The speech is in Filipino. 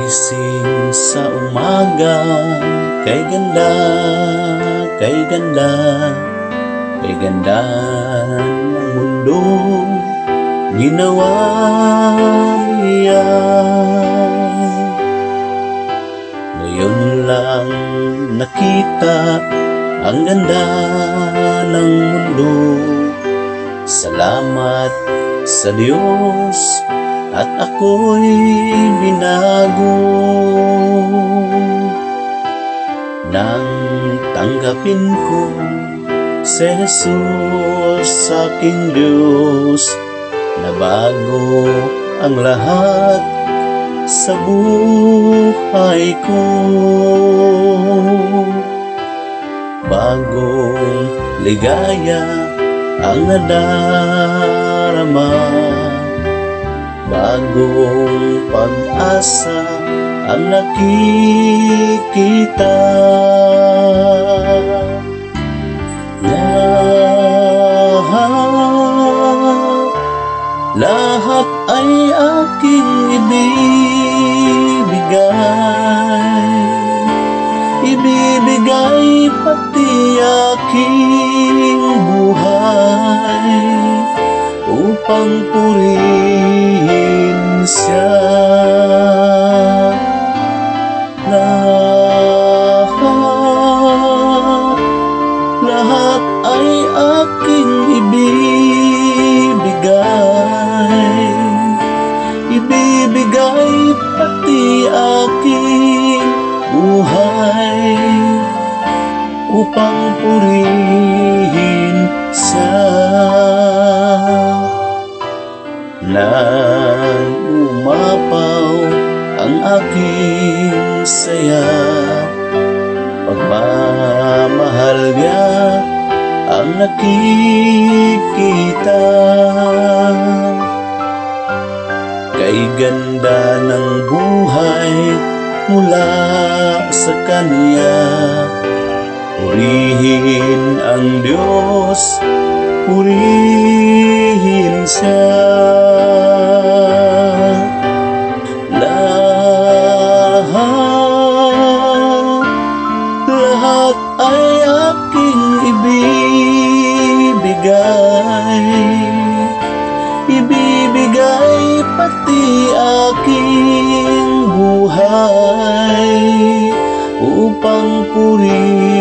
Gising sa umaga, kay ganda, kay ganda, kay ganda ng mundo, ginawa niya. Ngayon lang nakita ang ganda ng mundo. Salamat sa Diyos at ako'y binago. Nang tanggapin ko si Jesus sa aking Diyos, nabago ang lahat sa buhay ko. Bagong ligaya ang nadarama, bagong pag-asa ang nakikita. Lahat ay aking ibibigay pati aking buhay upang purihin siya. Lahat ay aking ibibigay pati aking buhay upang purihin siya. Nang umapaw ang aking saya, pagmamahal niya ang nakikita. Kay ganda ng buhay mula sa Kanya, purihin ang Diyos, purihin siya. Lahat ay aking ibibigay pati aking buhay upang purihin